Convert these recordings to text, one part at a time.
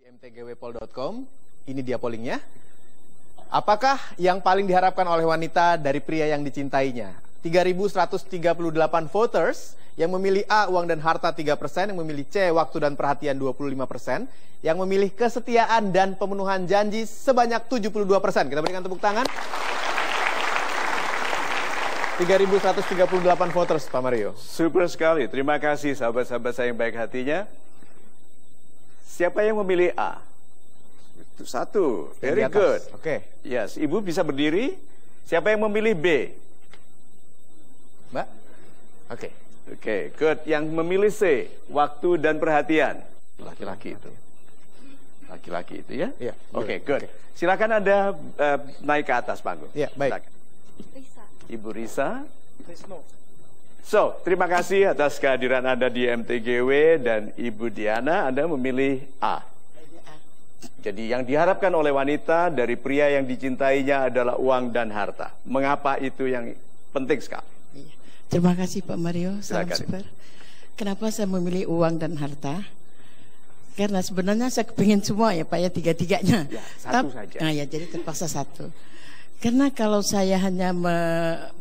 mtgwpol.com, ini dia pollingnya. Apakah yang paling diharapkan oleh wanita dari pria yang dicintainya? 3.138 voters yang memilih A, uang dan harta 3%, yang memilih C, waktu dan perhatian 25%, yang memilih kesetiaan dan pemenuhan janji sebanyak 72%. Kita berikan tepuk tangan. 3.138 voters, Pak Mario. Super sekali, terima kasih sahabat-sahabat saya yang baik hatinya. Siapa yang memilih A? Itu satu, very good. Oke. Yes, Ibu bisa berdiri. Siapa yang memilih B? Mbak? Oke. Oke, good. Yang memilih C, waktu dan perhatian. Laki-laki itu. Laki-laki itu ya? Iya. Oke, good. Silakan Anda naik ke atas panggung. Iya, baik. Silakan. Ibu Risa. So, terima kasih atas kehadiran Anda di MTGW, dan Ibu Diana, Anda memilih A. Jadi yang diharapkan oleh wanita dari pria yang dicintainya adalah uang dan harta. Mengapa itu yang penting sekali? Terima kasih Pak Mario, salam Silakan. super. Kenapa saya memilih uang dan harta? Karena sebenarnya saya kepingin semua ya Pak ya, tiga-tiganya. Ya, satu saja. Nah ya, jadi terpaksa satu. Karena kalau saya hanya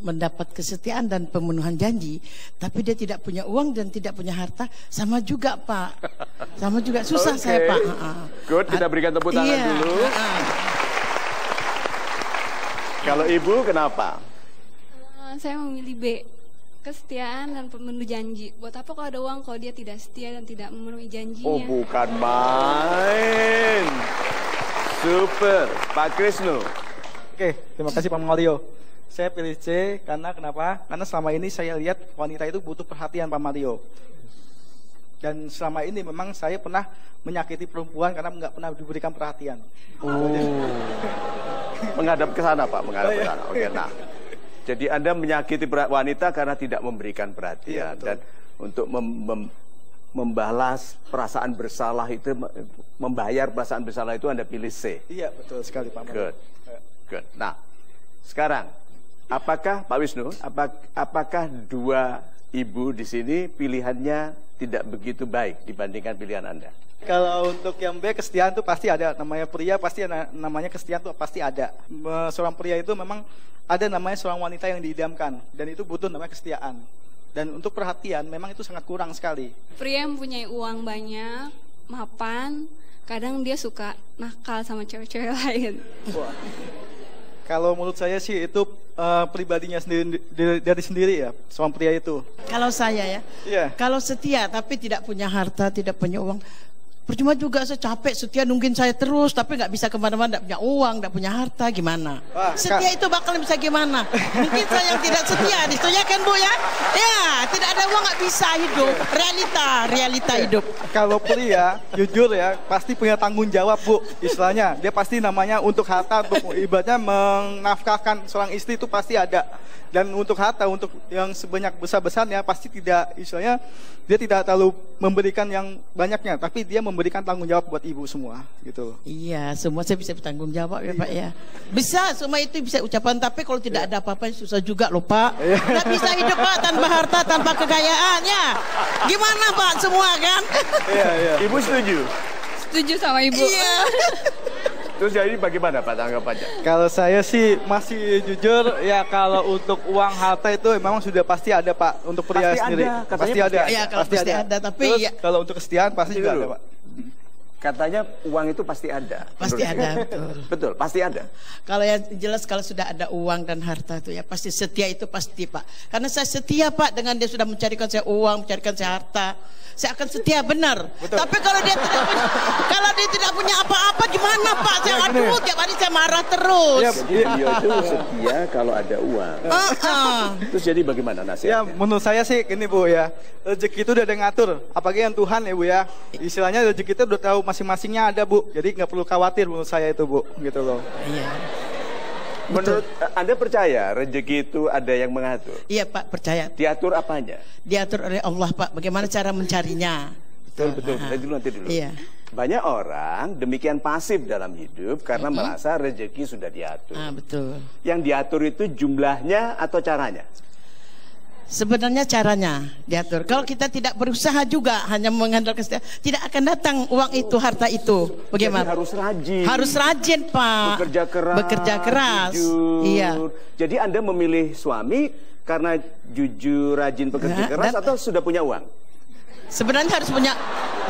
mendapat kesetiaan dan pemenuhan janji, tapi dia tidak punya uang dan tidak punya harta, sama juga Pak. Sama juga, susah saya Pak. Good, kita berikan tepuk tangan dulu. Kalau Ibu kenapa? Saya memilih B, kesetiaan dan pemenuh janji. Buat apa kalau ada uang kalau dia tidak setia dan tidak memenuhi janjinya? Oh, bukan main. Super, Pak Krisnu. Oke, terima kasih Pak Mario. Saya pilih C karena kenapa? Karena selama ini saya lihat wanita itu butuh perhatian Pak Mario. Dan selama ini memang saya pernah menyakiti perempuan karena nggak pernah diberikan perhatian. Oh. Menghadap ke sana Pak, menghadap ke sana. Oke, nah. Jadi Anda menyakiti wanita karena tidak memberikan perhatian. Iya, dan untuk membalas perasaan bersalah itu, membayar perasaan bersalah itu Anda pilih C. Iya, betul sekali Pak Mario. Good. Good. Nah, sekarang apakah Pak Wisnu, apakah dua ibu di sini pilihannya tidak begitu baik dibandingkan pilihan Anda? Kalau untuk yang B, kesetiaan itu pasti ada. Namanya pria pasti namanya kesetiaan itu pasti ada. Seorang pria itu memang ada namanya seorang wanita yang diidamkan, dan itu butuh namanya kesetiaan. Dan untuk perhatian memang itu sangat kurang sekali. Pria yang mempunyai uang banyak, mapan, kadang dia suka nakal sama cewek-cewek lain. Wah. Kalau menurut saya sih itu pribadinya sendiri dari sendiri ya, seorang pria itu. Kalau saya ya, kalau setia tapi tidak punya harta, tidak punya uang, percuma juga. Saya capek setia nungguin saya terus, tapi nggak bisa kemana-mana, nggak punya uang, nggak punya harta, gimana? Setia itu bakal bisa gimana? Mungkin saya yang tidak setia, disetujukan Bu ya? Ya, tidak ada uang nggak bisa hidup. Realita hidup. Kalau pria, jujur ya, pasti punya tanggung jawab Bu. Istilahnya, dia pasti namanya untuk harta, untuk ibaratnya menafkahkan seorang istri itu pasti ada. Dan untuk harta, untuk yang sebanyak besar-besarnya pasti tidak, istilahnya dia tidak terlalu memberikan yang banyaknya, tapi dia memberikan tanggung jawab buat ibu semua gitu. Iya, semua saya bisa bertanggung jawab ya Pak ya. Bisa, semua itu bisa ucapan, tapi kalau tidak ada apa-apa susah juga loh Pak. Tidak bisa hidup Pak tanpa harta, tanpa kekayaan ya. Gimana Pak semua kan? Ibu setuju? Setuju sama Ibu. Iya. Terus jadi bagaimana Pak tanggapannya? Kalau saya sih masih jujur ya, kalau untuk uang harta itu memang sudah pasti ada Pak, untuk pria Pasti sendiri. ada, katanya Pasti ada. Iya, kalau pasti ada, tapi terus, ya, kalau untuk kesetiaan pasti juga ada Pak. Katanya uang itu pasti ada. pasti menurut ada, saya. betul. Betul, pasti ada. Kalau yang jelas kalau sudah ada uang dan harta itu ya pasti setia, itu pasti Pak. Karena saya setia Pak, dengan dia sudah mencarikan saya uang, mencarikan saya harta, saya akan setia benar. Betul. Tapi kalau dia tidak punya apa-apa gimana Pak? Saya aduh tiap hari saya marah terus. Ya, Jadi dia itu setia kalau ada uang. Terus jadi bagaimana ya nasihatnya? menurut saya sih gini Bu ya, rezeki itu udah ada yang ngatur, apalagi yang Tuhan ya Bu ya. Istilahnya rezeki itu udah tahu masing-masingnya ada Bu, jadi nggak perlu khawatir menurut saya itu Bu, gitu loh. Iya. Menurut Anda percaya rezeki itu ada yang mengatur? Iya Pak, percaya. Diatur apanya? Diatur oleh Allah Pak, bagaimana cara mencarinya. Betul. Nanti dulu. Iya. Banyak orang demikian pasif dalam hidup karena merasa rezeki sudah diatur. Betul. Yang diatur itu jumlahnya atau caranya? Sebenarnya caranya diatur. Kalau kita tidak berusaha juga hanya mengandalkan kesetiaan, tidak akan datang uang itu, harta itu. Bagaimana? Jadi harus rajin. Harus rajin, Pak. Bekerja keras. Bekerja keras. Jujur. Iya. Jadi Anda memilih suami karena jujur, rajin, bekerja keras, atau sudah punya uang? Sebenarnya harus punya,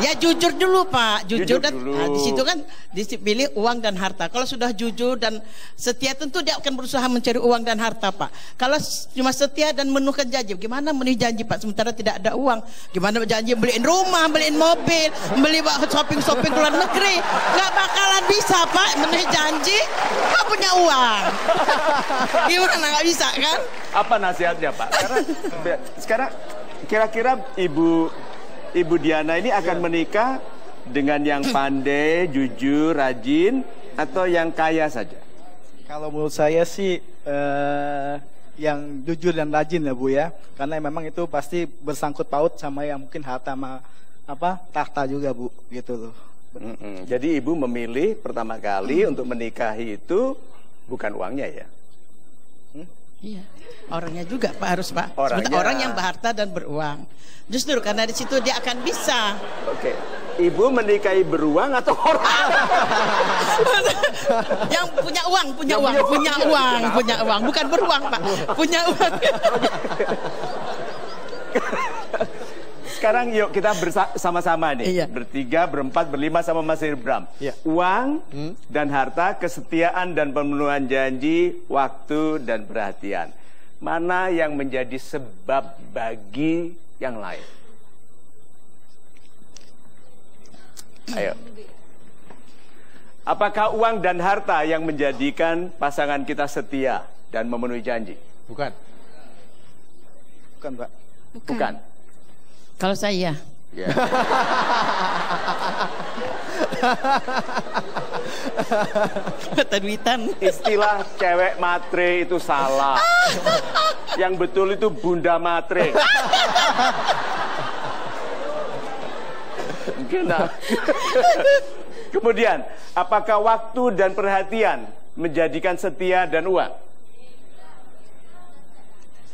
ya jujur dulu Pak, jujur dan dulu. di situ kan dipilih uang dan harta. Kalau sudah jujur dan setia, tentu dia akan berusaha mencari uang dan harta Pak. Kalau cuma setia dan memenuhkan janji, gimana memenuhi janji Pak sementara tidak ada uang? Gimana janji beliin rumah, beliin mobil, beli shopping ke luar negeri? Nggak bakalan bisa Pak memenuhi janji, nggak punya uang. Gimana nggak bisa kan? Apa nasihatnya Pak? Karena sekarang kira-kira Ibu Diana ini akan menikah dengan yang pandai, jujur, rajin, atau yang kaya saja? Kalau menurut saya sih yang jujur dan rajin ya Bu ya, karena memang itu pasti bersangkut paut sama yang mungkin harta sama tahta juga Bu, gitu loh. Jadi Ibu memilih pertama kali untuk menikahi itu bukan uangnya ya? Iya, orangnya juga Pak harus Pak. Orangnya. Orang yang berharta dan beruang. Justru karena di situ dia akan bisa. Oke, Ibu menikahi beruang atau orang? Yang punya uang, punya uang, bukan beruang Pak, punya uang. Sekarang yuk kita bersama-sama nih, Iya. bertiga, berempat, berlima sama Mas Ibram. Iya. Uang dan harta, kesetiaan dan pemenuhan janji, waktu dan perhatian. Mana yang menjadi sebab bagi yang lain? Ayo. Apakah uang dan harta yang menjadikan pasangan kita setia dan memenuhi janji? Bukan. Bukan Pak. Bukan. Kalau saya, Ya. Duitan. Istilah cewek matre itu salah. Yang betul itu bunda matre. Nah. Kemudian, apakah waktu dan perhatian menjadikan setia dan uang?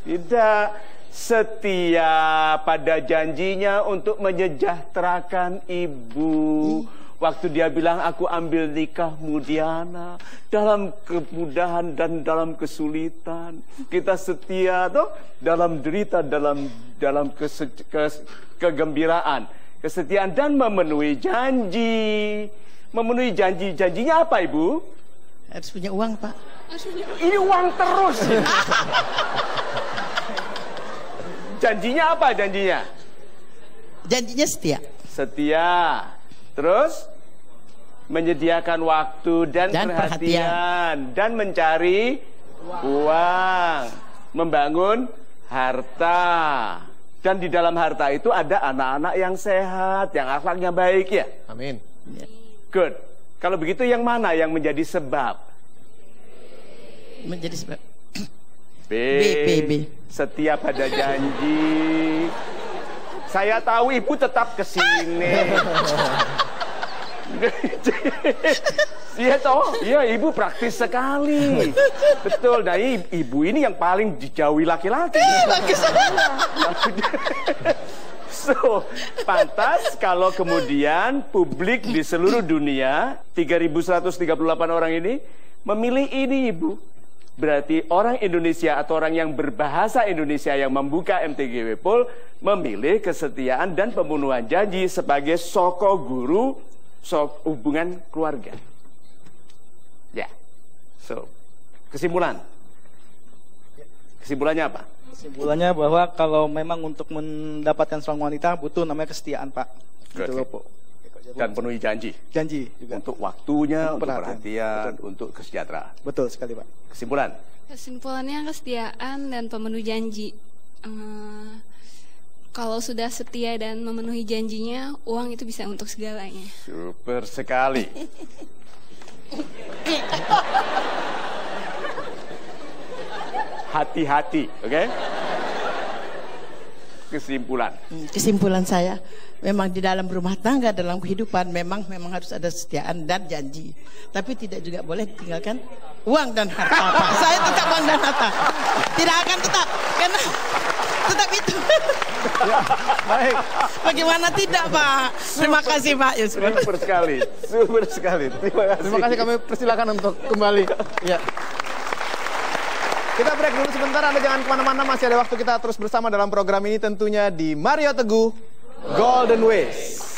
Tidak. Setia pada janjinya untuk menyejahterakan ibu. Waktu dia bilang, aku ambil nikahmu Diana, dalam kemudahan dan dalam kesulitan. Kita setia toh, dalam derita, dalam kegembiraan, kesetiaan, dan memenuhi janji. Memenuhi janji. Janjinya apa Ibu? Harus punya uang Pak. Ini uang terus. Janjinya apa janjinya? Janjinya setia. Setia. Terus menyediakan waktu dan perhatian. Dan mencari uang. Membangun harta. Dan di dalam harta itu ada anak-anak yang sehat, yang akhlaknya baik ya. Amin. Good. Kalau begitu yang mana yang menjadi sebab? Menjadi sebab. B. B. Setia pada janji. Saya tahu ibu tetap kesini. Iya toh, iya ibu praktis sekali. Betul, dan ibu ini yang paling dijauhi laki-laki. So, pantas kalau kemudian publik di seluruh dunia 3.138 orang ini memilih ini ibu. Berarti orang Indonesia atau orang yang berbahasa Indonesia yang membuka MTGW Pol memilih kesetiaan dan pemenuhan janji sebagai soko guru hubungan keluarga. Ya. So, kesimpulan. Kesimpulannya apa? Kesimpulannya bahwa kalau memang untuk mendapatkan seorang wanita butuh namanya kesetiaan Pak. Gitu loh, Po. Dan penuhi janji. Janji juga. Untuk waktunya, untuk perhatian, perhatian, untuk kesejahteraan. Betul sekali Pak. Kesimpulan. Kesimpulannya kesetiaan dan pemenuh janji. Kalau sudah setia dan memenuhi janjinya, uang itu bisa untuk segalanya. Super sekali. Hati-hati, oke? Kesimpulan. Kesimpulan saya, memang di dalam rumah tangga, dalam kehidupan memang harus ada kesetiaan dan janji. Tapi tidak juga boleh ditinggalkan uang dan harta Pak. Saya tetap uang dan harta. Tidak akan tetap. Karena tetap itu. Ya, baik. Bagaimana tidak, Pak? Terima kasih, Pak Yusuf. Super sekali. Terima kasih. Terima kasih, kami persilakan untuk kembali. Ya. Kita break dulu sebentar, Anda jangan kemana-mana, masih ada waktu kita terus bersama dalam program ini tentunya di Mario Teguh Golden Ways.